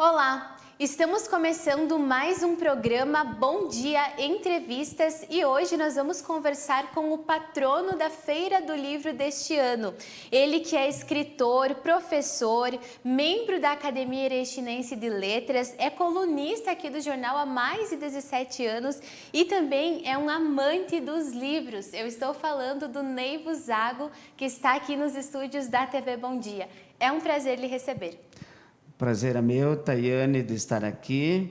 Olá, estamos começando mais um programa Bom Dia Entrevistas e hoje nós vamos conversar com o patrono da Feira do Livro deste ano. Ele que é escritor, professor, membro da Academia Erechinense de Letras, é colunista aqui do jornal há mais de 17 anos e também é um amante dos livros. Eu estou falando do Neivo Zago, que está aqui nos estúdios da TV Bom Dia. É um prazer lhe receber. Prazer é meu, Tayane, de estar aqui,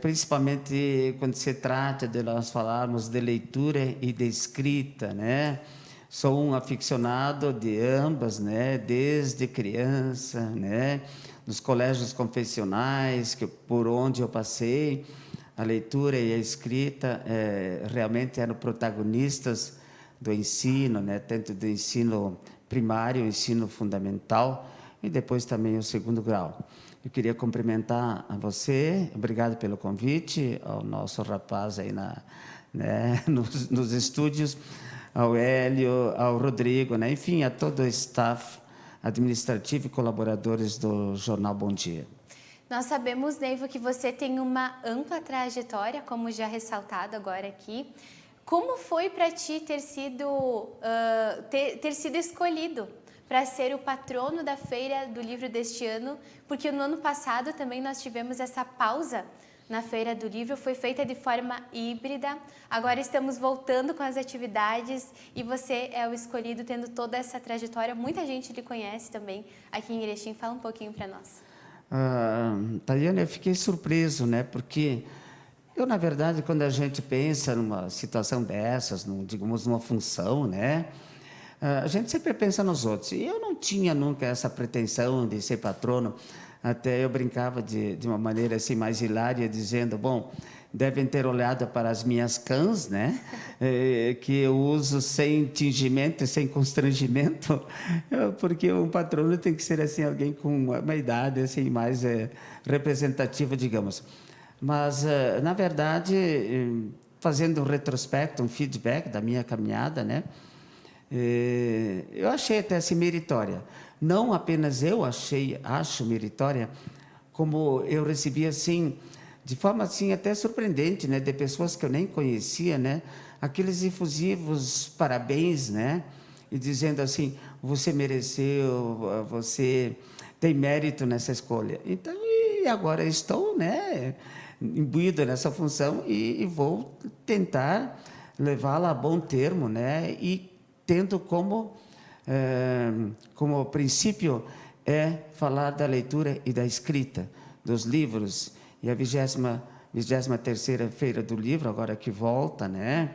principalmente quando se trata de nós falarmos de leitura e de escrita, né? Sou um aficionado de ambas, né? Desde criança, né? Nos colégios confessionais, por onde eu passei, a leitura e a escrita realmente eram protagonistas do ensino, né? Tanto do ensino primário, ensino fundamental, e depois também o segundo grau. Eu queria cumprimentar a você, obrigado pelo convite, ao nosso rapaz aí nos estúdios, ao Hélio, ao Rodrigo, né? Enfim, a todo o staff administrativo e colaboradores do Jornal Bom Dia. Nós sabemos, Neivo, que você tem uma ampla trajetória, como já ressaltado agora aqui. Como foi para ti ter sido escolhido para ser o patrono da Feira do Livro deste ano, porque no ano passado também nós tivemos essa pausa na Feira do Livro, foi feita de forma híbrida, agora estamos voltando com as atividades e você é o escolhido tendo toda essa trajetória, muita gente lhe conhece também aqui em Erechim, fala um pouquinho para nós. Tayane, eu fiquei surpreso, né, porque eu, na verdade, quando a gente pensa numa situação dessas, digamos, numa função, né, a gente sempre pensa nos outros. E eu não tinha nunca essa pretensão de ser patrono. Até eu brincava de uma maneira assim mais hilária, dizendo, bom, devem ter olhado para as minhas cãs, né? Que eu uso sem tingimento, sem constrangimento, porque um patrono tem que ser assim alguém com uma idade assim mais representativa, digamos. Mas, na verdade, fazendo um retrospecto, um feedback da minha caminhada, né? Eu achei até assim meritória. Não apenas eu acho meritória, como eu recebi assim, de forma assim até surpreendente, né, de pessoas que eu nem conhecia, né, aqueles efusivos parabéns, né, e dizendo assim, você mereceu, você tem mérito nessa escolha. Então, e agora estou, né, imbuído nessa função e vou tentar levá-la a bom termo, né, e tendo como princípio falar da leitura e da escrita, dos livros, e a 23ª Feira do Livro, agora que volta, né,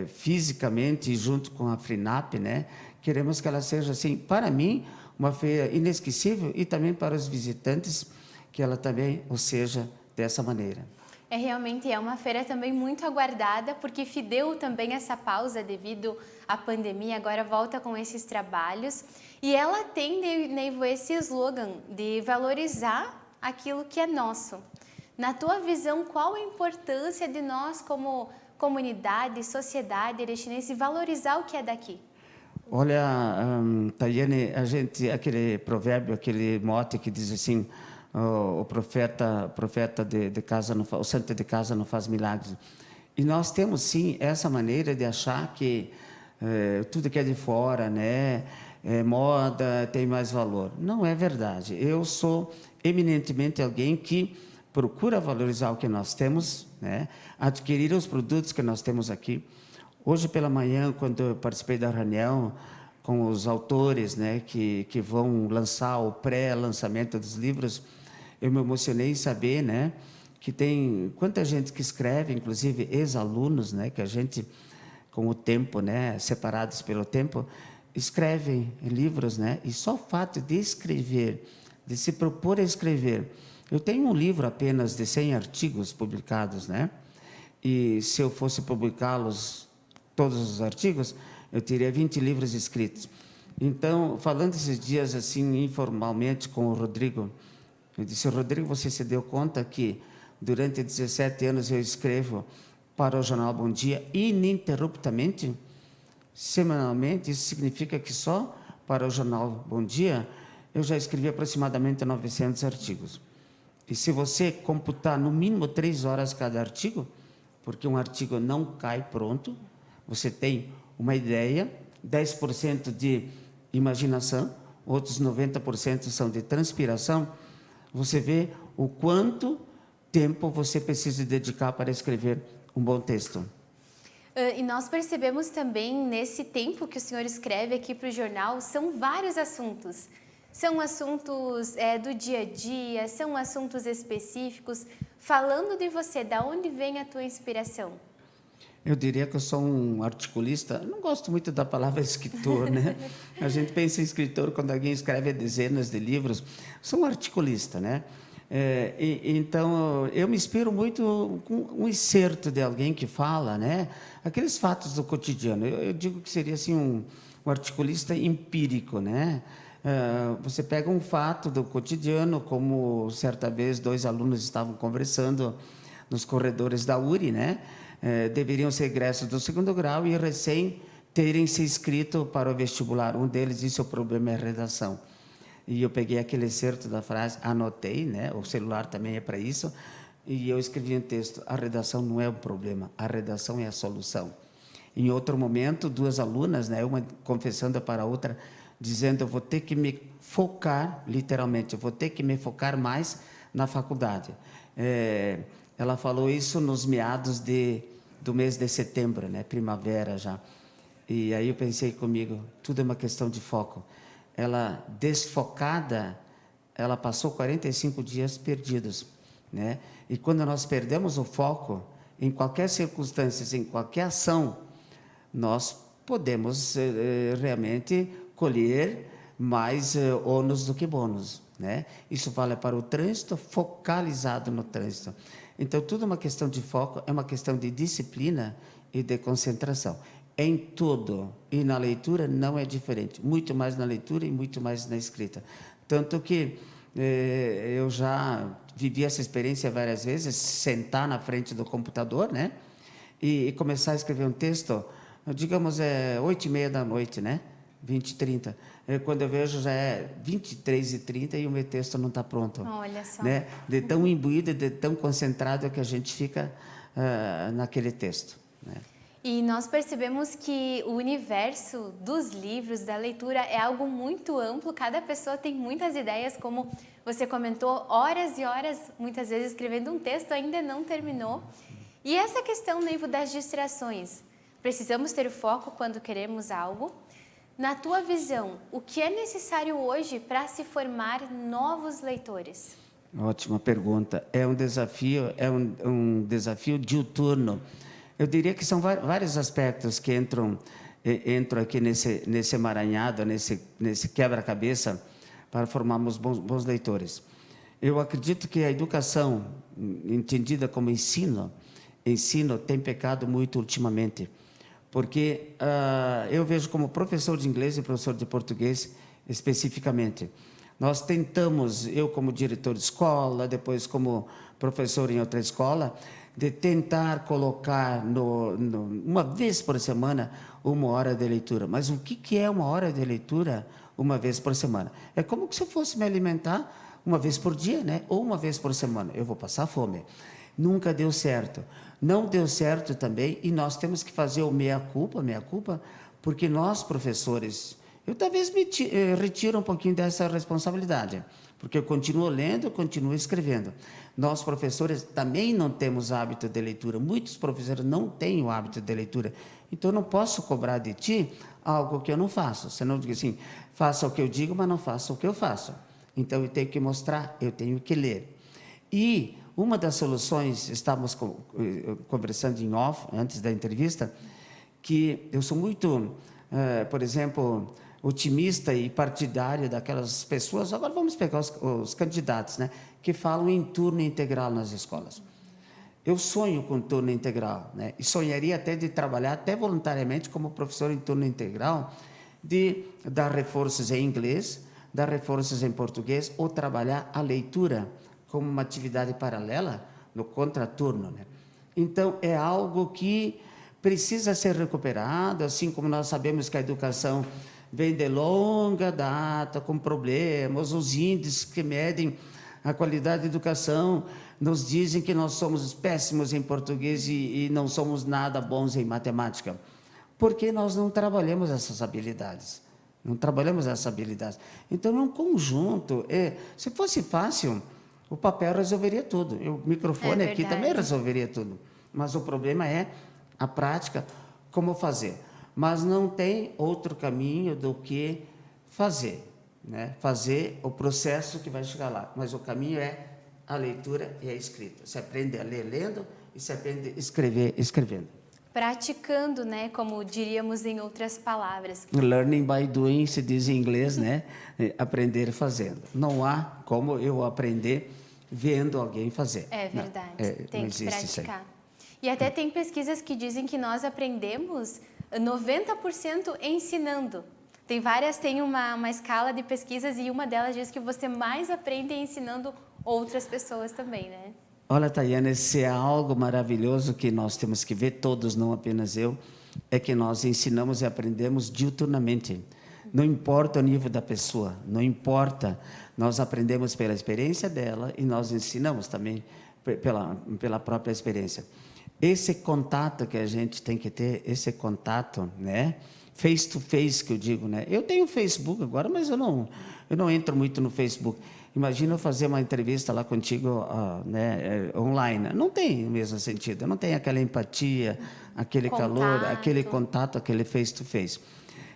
fisicamente, junto com a FRINAP, né, queremos que ela seja, assim, para mim, uma feira inesquecível e também para os visitantes, que ela também o seja dessa maneira. Realmente é uma feira também muito aguardada, porque deu também essa pausa devido à pandemia, agora volta com esses trabalhos. E ela tem, Neivo, esse slogan de valorizar aquilo que é nosso. Na tua visão, qual a importância de nós como comunidade, sociedade erechinense, valorizar o que é daqui? Olha, Tayane, aquele provérbio, aquele mote que diz assim, o profeta de casa não faz, o santo de casa não faz milagres. E nós temos sim essa maneira de achar que tudo que é de fora, né, moda, tem mais valor. Não é verdade. Eu sou eminentemente alguém que procura valorizar o que nós temos, né, adquirir os produtos que nós temos aqui. Hoje pela manhã, quando eu participei da reunião com os autores, né, que vão lançar o pré-lançamento dos livros, eu me emocionei em saber, né, que tem quanta gente que escreve, inclusive ex-alunos, né, que a gente, com o tempo, né, separados pelo tempo, escrevem livros, né, e só o fato de escrever, de se propor a escrever. Eu tenho um livro apenas de 100 artigos publicados, né, e se eu fosse publicá-los, todos os artigos, eu teria 20 livros escritos. Então, falando esses dias assim, informalmente com o Rodrigo, eu disse, Rodrigo, você se deu conta que durante 17 anos eu escrevo para o Jornal Bom Dia ininterruptamente, semanalmente? Isso significa que só para o Jornal Bom Dia eu já escrevi aproximadamente 900 artigos. E se você computar no mínimo 3 horas cada artigo, porque um artigo não cai pronto, você tem uma ideia, 10% de imaginação, outros 90% são de transpiração, você vê o quanto tempo você precisa dedicar para escrever um bom texto. E nós percebemos também, nesse tempo que o senhor escreve aqui para o jornal, são vários assuntos. São assuntos do dia a dia, são assuntos específicos. Falando de você, da onde vem a tua inspiração? Eu diria que eu sou um articulista. Eu não gosto muito da palavra escritor, né? A gente pensa em escritor quando alguém escreve dezenas de livros. Sou um articulista, né? Então, eu me inspiro muito com um excerto de alguém que fala, né? Aqueles fatos do cotidiano. Eu digo que seria assim um articulista empírico, né? Você pega um fato do cotidiano, como certa vez 2 alunos estavam conversando nos corredores da URI, né? Deveriam ser egressos do 2º grau e recém terem se inscrito para o vestibular. Um deles disse: o problema é a redação. E eu peguei aquele excerto da frase, anotei, né? O celular também é para isso, e eu escrevi um texto: a redação não é o problema, a redação é a solução. Em outro momento, 2 alunas, né? Uma confessando para a outra, dizendo: eu vou ter que me focar, literalmente, eu vou ter que me focar mais na faculdade. Ela falou isso nos meados do mês de setembro, né? Primavera já. E aí eu pensei comigo, tudo é uma questão de foco. Ela, desfocada, ela passou 45 dias perdidos, né? E quando nós perdemos o foco, em qualquer circunstância, em qualquer ação, nós podemos realmente colher mais ônus do que bônus, né? Isso vale para o trânsito, focalizado no trânsito. Então, tudo é uma questão de foco, é uma questão de disciplina e de concentração. Em tudo, e na leitura não é diferente, muito mais na leitura e muito mais na escrita. Tanto que eu já vivi essa experiência várias vezes, sentar na frente do computador, né? E começar a escrever um texto, digamos, 8h30 da noite, né? 20h30. Quando eu vejo, já é 23h30 e o meu texto não está pronto. Olha só. Né? De tão imbuído, de tão concentrado que a gente fica naquele texto, né? E nós percebemos que o universo dos livros, da leitura, é algo muito amplo. Cada pessoa tem muitas ideias, como você comentou, horas e horas, muitas vezes escrevendo um texto, ainda não terminou. E essa questão, Neivo, das distrações. Precisamos ter foco quando queremos algo. Na tua visão, o que é necessário hoje para se formar novos leitores? Ótima pergunta. É um desafio diuturno. Eu diria que são vários aspectos que entram aqui nesse emaranhado, nesse quebra-cabeça, para formarmos bons leitores. Eu acredito que a educação, entendida como ensino tem pecado muito ultimamente, porque eu vejo como professor de inglês e professor de português especificamente. Nós tentamos, eu como diretor de escola, depois como professor em outra escola, de tentar colocar uma vez por semana 1 hora de leitura. Mas o que é 1 hora de leitura 1 vez por semana? É como se eu fosse me alimentar 1 vez por dia, né? Ou 1 vez por semana. Eu vou passar fome. Nunca deu certo. Não deu certo também, e nós temos que fazer o meia-culpa, porque nós, professores, eu talvez retiro um pouquinho dessa responsabilidade, porque eu continuo lendo, eu continuo escrevendo. Nós, professores, também não temos hábito de leitura. Muitos professores não têm o hábito de leitura. Então, eu não posso cobrar de ti algo que eu não faço. Senão, eu digo assim, faça o que eu digo, mas não faça o que eu faço. Então, eu tenho que mostrar, eu tenho que ler. E uma das soluções, estávamos conversando em off, antes da entrevista, que eu sou muito, por exemplo, otimista e partidário daquelas pessoas. Agora vamos pegar os candidatos, né, que falam em turno integral nas escolas. Eu sonho com turno integral, né, e sonharia até de trabalhar até voluntariamente como professor em turno integral, de dar reforços em inglês, dar reforços em português, ou trabalhar a leitura como uma atividade paralela no contraturno, né? Então, é algo que precisa ser recuperado, assim como nós sabemos que a educação vem de longa data, com problemas, os índices que medem A qualidade da educação nos dizem que nós somos péssimos em português e não somos nada bons em matemática. Porque nós não trabalhamos essas habilidades. Não trabalhamos essas habilidades. Então, é um conjunto. Se fosse fácil, o papel resolveria tudo. O microfone aqui também resolveria tudo. Mas o problema é a prática, como fazer. Mas não tem outro caminho do que fazer. Né? Fazer o processo que vai chegar lá. Mas o caminho é a leitura e a escrita. Se aprende a ler lendo e se aprende a escrever escrevendo. Praticando, né, como diríamos em outras palavras. Learning by doing se diz em inglês, né? Aprender fazendo. Não há como eu aprender vendo alguém fazer. É verdade, tem que praticar. E até tem pesquisas que dizem que nós aprendemos 90% ensinando. Tem uma escala de pesquisas e uma delas diz que você mais aprende ensinando outras pessoas também, né? Olha, Tayane, se é algo maravilhoso que nós temos que ver, todos, não apenas eu, é que nós ensinamos e aprendemos diuturnamente. Não importa o nível da pessoa, não importa. Nós aprendemos pela experiência dela e nós ensinamos também pela própria experiência. Esse contato que a gente tem que ter, esse contato, né? Face to face, que eu digo, né? Eu tenho Facebook agora, mas eu não entro muito no Facebook. Imagina eu fazer uma entrevista lá contigo, né, online. Não tem o mesmo sentido, não tem aquela empatia, aquele calor, aquele contato, aquele face to face.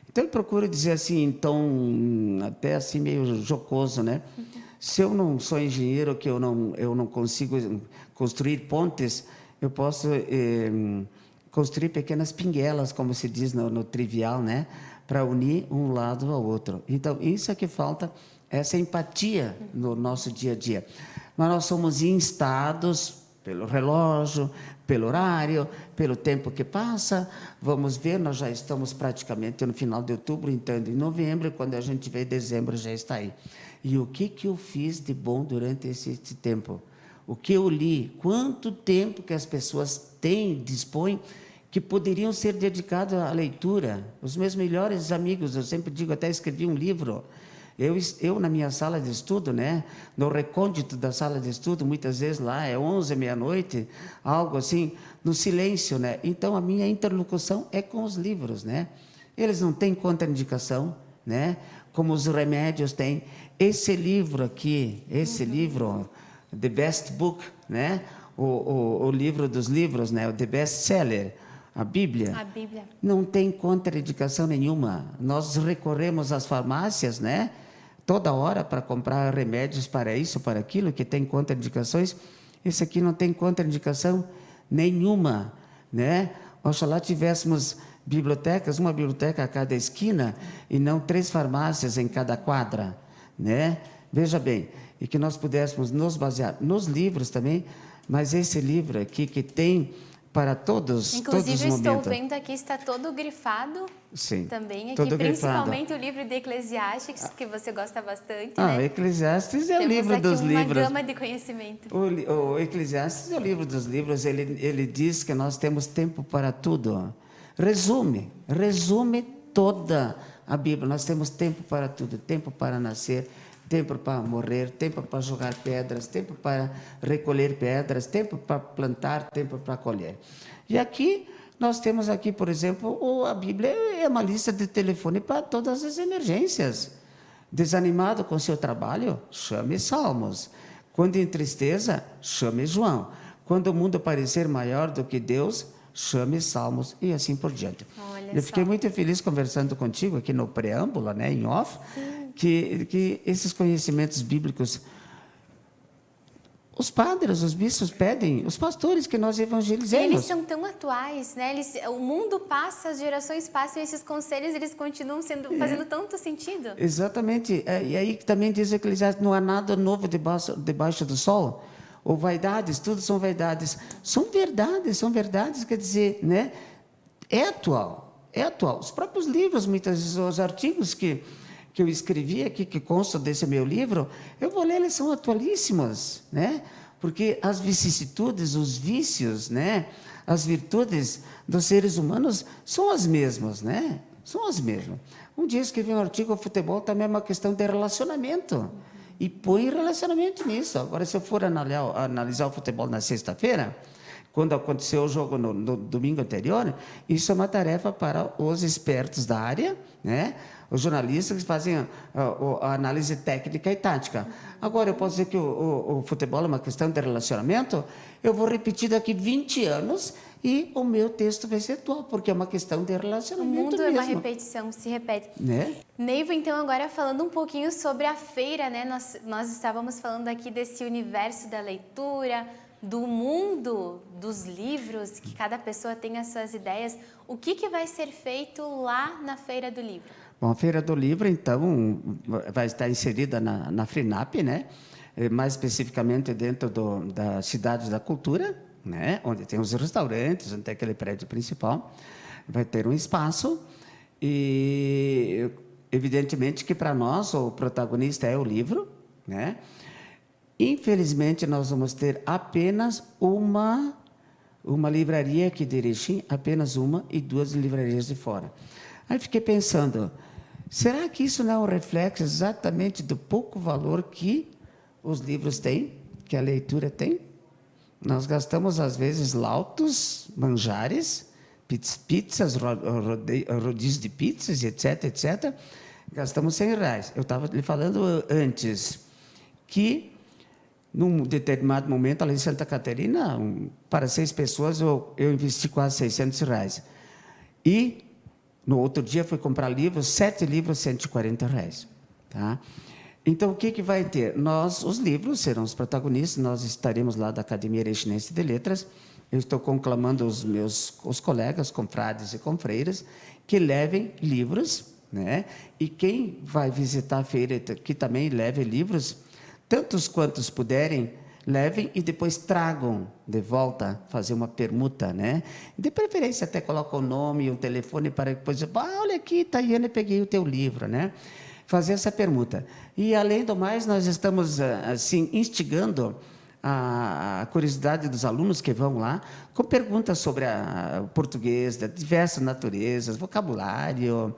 Então eu procuro dizer assim, então, até assim meio jocoso, né? Se eu não sou engenheiro, que eu não consigo construir pontes, eu posso construir pequenas pinguelas, como se diz no trivial, né? Para unir um lado ao outro. Então, isso é que falta, essa empatia no nosso dia a dia. Mas nós somos instados pelo relógio, pelo horário, pelo tempo que passa. Vamos ver, nós já estamos praticamente no final de outubro, entrando em novembro, quando a gente vê dezembro já está aí. E o que eu fiz de bom durante esse tempo? O que eu li? Quanto tempo que as pessoas dispõem, que poderiam ser dedicados à leitura? Os meus melhores amigos, eu sempre digo, até escrevi um livro. Eu na minha sala de estudo, né, no recôndito da sala de estudo, muitas vezes lá é 11, meia-noite, algo assim, no silêncio, né? Então a minha interlocução é com os livros, né? Eles não têm contraindicação, né? Como os remédios têm. Esse livro aqui, esse livro, The Best Book, né? O livro dos livros, né? O The Best Seller. A Bíblia, não tem contraindicação nenhuma. Nós recorremos às farmácias, né? Toda hora para comprar remédios para isso, para aquilo, que tem contraindicações. Esse aqui não tem contraindicação nenhuma, né? Oxalá tivéssemos bibliotecas, uma biblioteca a cada esquina e não 3 farmácias em cada quadra, né? Veja bem, e que nós pudéssemos nos basear nos livros também, mas esse livro aqui que tem para todos, inclusive, todos os momentos. estou vendo aqui, está todo grifado. Sim, também aqui, todo principalmente grifado. O livro de Eclesiastes, que você gosta bastante, né? O Eclesiastes é o livro dos livros. Temos aqui uma gama de conhecimento. O Eclesiastes é o livro dos livros, ele diz que nós temos tempo para tudo. Resume toda a Bíblia. Nós temos tempo para tudo, tempo para nascer, tempo para morrer, tempo para jogar pedras, tempo para recolher pedras, tempo para plantar, tempo para colher. E aqui, nós temos aqui, por exemplo, a Bíblia é uma lista de telefone para todas as emergências. Desanimado com seu trabalho? Chame Salmos. Quando em tristeza? Chame João. Quando o mundo parecer maior do que Deus? Chame Salmos e assim por diante. Eu fiquei muito feliz conversando contigo aqui no preâmbulo, né, em off, que esses conhecimentos bíblicos, os padres, os bispos pedem, os pastores que nós evangelizemos. Eles são tão atuais, né? O mundo passa, as gerações passam e esses conselhos eles continuam fazendo tanto sentido. Exatamente. E aí também diz o Eclesiastes, não há nada novo debaixo do sol. Ou vaidades, tudo são vaidades. São verdades, quer dizer, né? É atual. Os próprios livros, muitas vezes, os artigos que eu escrevi aqui, que constam desse meu livro, eu vou ler, eles são atualíssimos, né? Porque as vicissitudes, os vícios, né? As virtudes dos seres humanos são as mesmas, né? São as mesmas. Um dia escrevi um artigo, o futebol também é uma questão de relacionamento. e põe relacionamento nisso. Agora, se eu for analisar o futebol na sexta-feira, quando aconteceu o jogo no domingo anterior, isso é uma tarefa para os expertos da área, né? Os jornalistas que fazem a análise técnica e tática. Agora, eu posso dizer que o futebol é uma questão de relacionamento, eu vou repetir daqui 20 anos e o meu texto vai ser atual, porque é uma questão de O relacionamento mundo mesmo. é uma repetição, se repete. Né? Neivo, então, agora falando um pouquinho sobre a feira, né? Nós estávamos falando aqui desse universo da leitura, do mundo dos livros, que cada pessoa tem as suas ideias. O que vai ser feito lá na Feira do Livro? Bom, a Feira do Livro, então, vai estar inserida na FRINAP, né? Mais especificamente dentro da Cidade da Cultura, né? Onde tem os restaurantes, onde tem aquele prédio principal. Vai ter um espaço e, evidentemente, que para nós o protagonista é o livro, né? Infelizmente, nós vamos ter apenas uma livraria aqui de Erechim, apenas uma, e 2 livrarias de fora. Aí fiquei pensando, será que isso não é um reflexo exatamente do pouco valor que os livros têm, que a leitura tem? Nós gastamos, às vezes, lautos, manjares, pizzas, rodízios de pizzas, etc., etc. Gastamos R$100. Eu estava lhe falando antes que, num determinado momento, ali em Santa Catarina, para 6 pessoas, eu investi quase R$600. E, no outro dia, fui comprar livros, 7 livros, R$140. Tá? Então, o que vai ter? Os livros serão os protagonistas, nós estaremos lá da Academia Erechinense de Letras. Eu estou conclamando os colegas, confrades e confreiras, que levem livros, né? E quem vai visitar a feira, que também leve livros, tantos quantos puderem, levem e depois tragam de volta, fazer uma permuta, né? De preferência até coloca o nome e o telefone para depois dizer, olha aqui, Tayane, peguei o teu livro, né? Fazer essa permuta. E, além do mais, nós estamos, assim, instigando a curiosidade dos alunos que vão lá, com perguntas sobre o português, de diversas naturezas, vocabulário,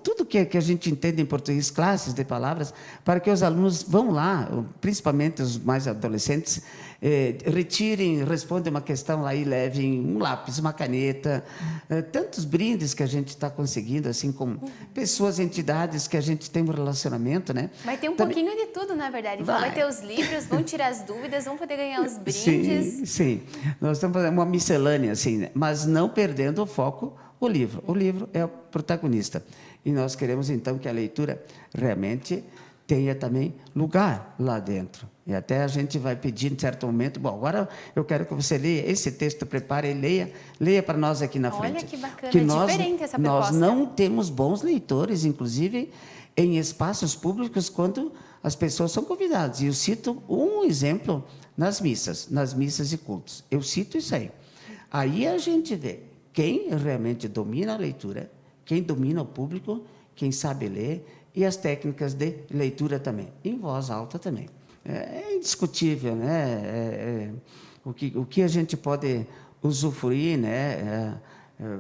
tudo que a gente entende em português, classes de palavras, para que os alunos vão lá, principalmente os mais adolescentes, retirem, respondem uma questão lá e levem um lápis, uma caneta, tantos brindes que a gente está conseguindo, assim, com pessoas, entidades que a gente tem um relacionamento, né? Vai ter um pouquinho de tudo, na verdade. Então, vai ter os livros, vão tirar as dúvidas, vão poder ganhar os brindes. Sim. Nós estamos fazendo uma miscelânea, assim, né? Mas não perdendo o foco, o livro. O livro é o protagonista. E nós queremos, então, que a leitura realmente tenha também lugar lá dentro. E até a gente vai pedir, em certo momento, bom, agora eu quero que você leia esse texto, prepare e leia para nós aqui na frente. Olha que bacana, que diferente essa proposta. Nós não temos bons leitores, inclusive, em espaços públicos, quando as pessoas são convidadas. E eu cito um exemplo nas missas e cultos. Eu cito isso aí. Aí a gente vê quem realmente domina a leitura, quem domina o público, quem sabe ler, e as técnicas de leitura também, em voz alta também. É indiscutível, né? O que a gente pode usufruir, né?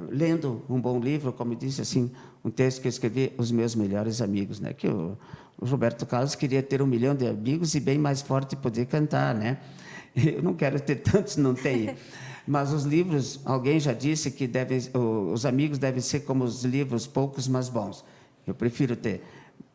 Lendo um bom livro, como eu disse, assim, um texto que eu escrevi, Os Meus Melhores Amigos, né? Que o Roberto Carlos queria ter 1 milhão de amigos e bem mais forte poder cantar, né? Eu não quero ter tantos, não tenho. Mas os livros, alguém já disse que os amigos devem ser como os livros, poucos, mas bons. Eu prefiro ter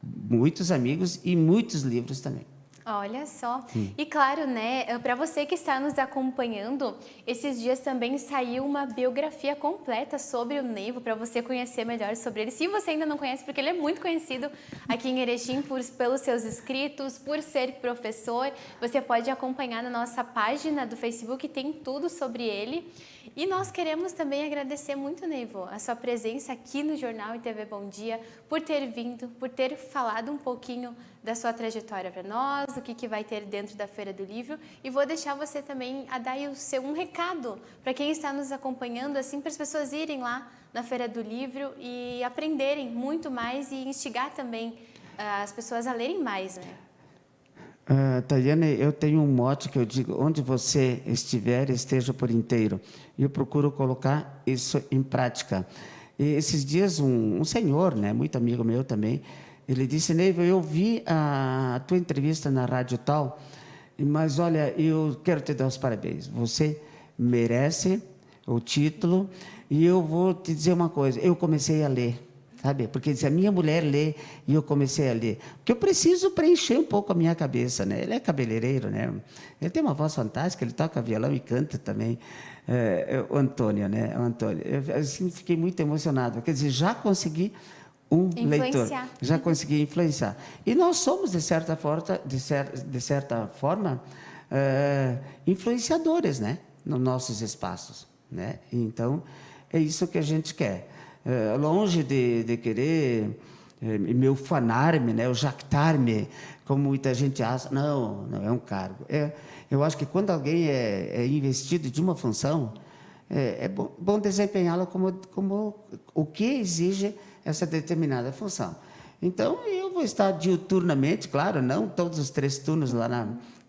muitos amigos e muitos livros também. Olha só. E claro, né, para você que está nos acompanhando, esses dias também saiu uma biografia completa sobre o Neivo, para você conhecer melhor sobre ele. Se você ainda não conhece, porque ele é muito conhecido aqui em Erechim pelos seus escritos, por ser professor, você pode acompanhar na nossa página do Facebook, tem tudo sobre ele. E nós queremos também agradecer muito, Neivo, a sua presença aqui no Jornal e TV Bom Dia, por ter vindo, por ter falado um pouquinho da sua trajetória para nós, o que vai ter dentro da Feira do Livro. E vou deixar você também a dar um recado para quem está nos acompanhando, assim, para as pessoas irem lá na Feira do Livro e aprenderem muito mais e instigar também as pessoas a lerem mais, né? Tayane, eu tenho um mote que eu digo, onde você estiver, esteja por inteiro. E eu procuro colocar isso em prática. E esses dias, um senhor, né, muito amigo meu também, Ele disse, Neiva, eu vi a tua entrevista na rádio tal, mas olha, eu quero te dar os parabéns. Você merece o título e eu vou te dizer uma coisa. Eu comecei a ler, sabe? Porque a minha mulher lê e eu comecei a ler. Porque eu preciso preencher um pouco a minha cabeça, né? Ele é cabeleireiro, né? Ele tem uma voz fantástica, ele toca violão e canta também. O Antônio, né? O Antônio. Eu assim, fiquei muito emocionado. Quer dizer, já consegui leitor, já consegui influenciar. E nós somos, de certa forma, influenciadores, né? Nos nossos espaços, né? Então, é isso que a gente quer. Longe de querer me ufanar-me, né? Ou jactar-me, como muita gente acha. Não, não é um cargo. Eu acho que quando alguém é investido de uma função, é bom desempenhá-la como o que exige essa determinada função. Então, eu vou estar diuturnamente, claro, não todos os 3 turnos lá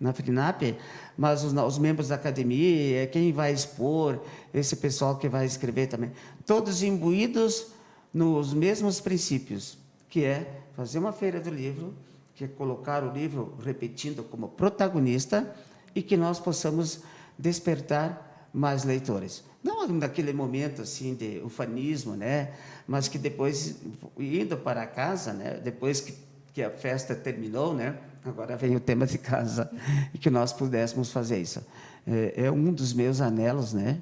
na FRINAP, mas os membros da academia, quem vai expor, esse pessoal que vai escrever também, todos imbuídos nos mesmos princípios, que é fazer uma feira do livro, que é colocar o livro repetindo como protagonista e que nós possamos despertar mais leitores. Não naquele momento assim de ufanismo, né? Mas que depois, indo para casa, né? Depois que a festa terminou, né? Agora vem o tema de casa, e que nós pudéssemos fazer isso. É um dos meus anelos, né?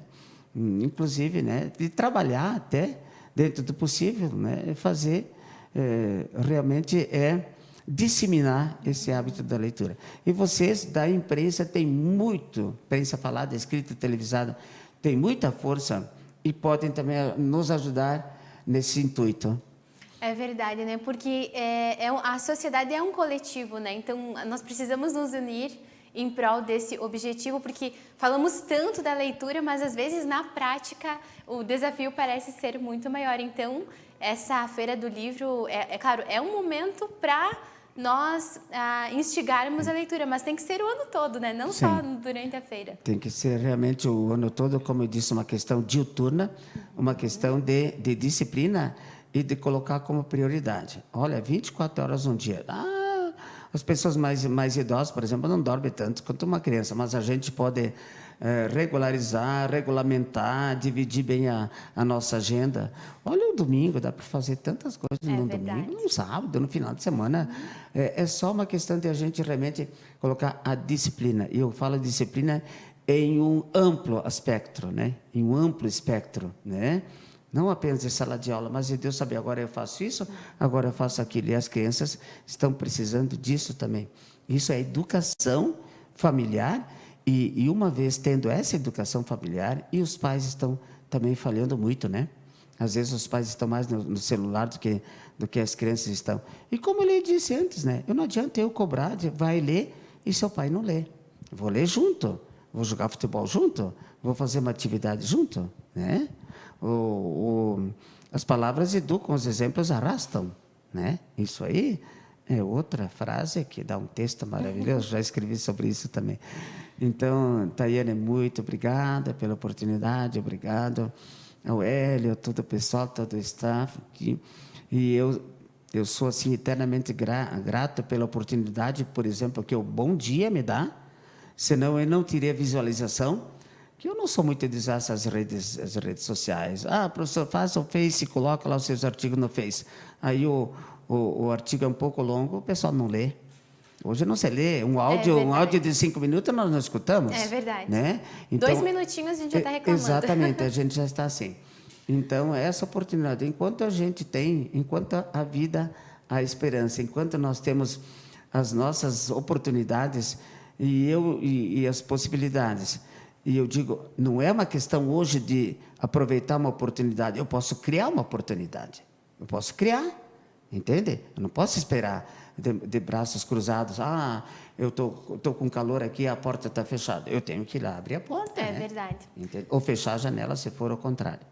Inclusive, né? De trabalhar até, dentro do possível, né? Fazer, realmente disseminar esse hábito da leitura. E vocês, da imprensa, têm muito, imprensa falada, escrita, televisada, tem muita força e podem também nos ajudar nesse intuito. É verdade, né? Porque a sociedade é um coletivo, né? Então, nós precisamos nos unir em prol desse objetivo, porque falamos tanto da leitura, mas às vezes, na prática, o desafio parece ser muito maior. Então, essa Feira do Livro, claro, é um momento para nós instigarmos a leitura, mas tem que ser o ano todo, né? Não só durante a feira. Tem que ser realmente o ano todo, como eu disse, uma questão diuturna, uma questão de disciplina e de colocar como prioridade. Olha, 24 horas um dia. As pessoas mais idosas, por exemplo, não dormem tanto quanto uma criança, mas a gente pode regularizar, regulamentar, dividir bem a nossa agenda. Olha, o domingo, dá para fazer tantas coisas no domingo, no sábado, no final de semana. É só uma questão de a gente realmente colocar a disciplina. E eu falo disciplina em um amplo espectro, né? Em um amplo espectro, né? Não apenas em sala de aula, mas de Deus saber, agora eu faço isso, agora eu faço aquilo. E as crianças estão precisando disso também. Isso é educação familiar. E uma vez tendo essa educação familiar, e os pais estão também falhando muito, né? Às vezes os pais estão mais no celular do que as crianças estão. E como ele disse antes, né? Não adianta eu cobrar, vai ler, e seu pai não lê. Vou ler junto, vou jogar futebol junto, vou fazer uma atividade junto, né? As palavras educam, os exemplos arrastam, né? Isso aí é outra frase que dá um texto maravilhoso, já escrevi sobre isso também. Então, Tayane, muito obrigada pela oportunidade, obrigado ao Hélio, todo o pessoal, todo o staff aqui. E eu sou, assim, eternamente grato pela oportunidade, por exemplo, que o Bom Dia me dá, senão eu não teria visualização, que eu não sou muito de usar essas redes sociais. Professor, faça o Face, coloca lá os seus artigos no Face. Aí o artigo é um pouco longo, o pessoal não lê. Hoje não se lê. Um áudio de 5 minutos nós não escutamos. É verdade. Né? Então, 2 minutinhos a gente já está reclamando. Exatamente, a gente já está assim. Então, essa oportunidade, enquanto a gente tem, enquanto a vida, a esperança, enquanto nós temos as nossas oportunidades e as possibilidades, e eu digo, não é uma questão hoje de aproveitar uma oportunidade, eu posso criar uma oportunidade. Eu posso criar, entende? Eu não posso esperar de braços cruzados. Eu tô com calor aqui, a porta está fechada. Eu tenho que ir lá abrir a porta. É verdade. Entende? Ou fechar a janela, se for o contrário.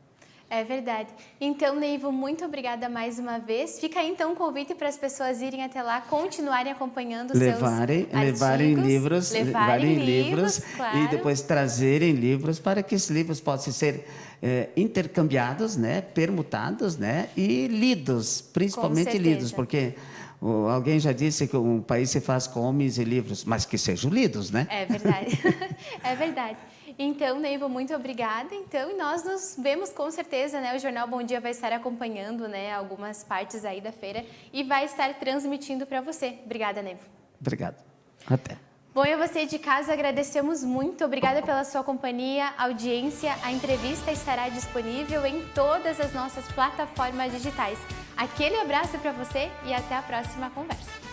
É verdade. Então, Neivo, muito obrigada mais uma vez. Fica aí então um convite para as pessoas irem até lá, continuarem acompanhando os seus artigos. Levarem livros claro. E depois trazerem livros para que esses livros possam ser intercambiados, né, permutados, né, e lidos, principalmente lidos, porque alguém já disse que um país se faz com homens e livros, mas que sejam lidos, né? É verdade, é verdade. Então, Neivo, muito obrigada. Então, e nós nos vemos com certeza, né? O Jornal Bom Dia vai estar acompanhando, né, algumas partes aí da feira e vai estar transmitindo para você. Obrigada, Neivo. Obrigado. Até. Bom, e a você de casa, agradecemos muito. Obrigada pela sua companhia, audiência. A entrevista estará disponível em todas as nossas plataformas digitais. Aquele abraço para você e até a próxima conversa.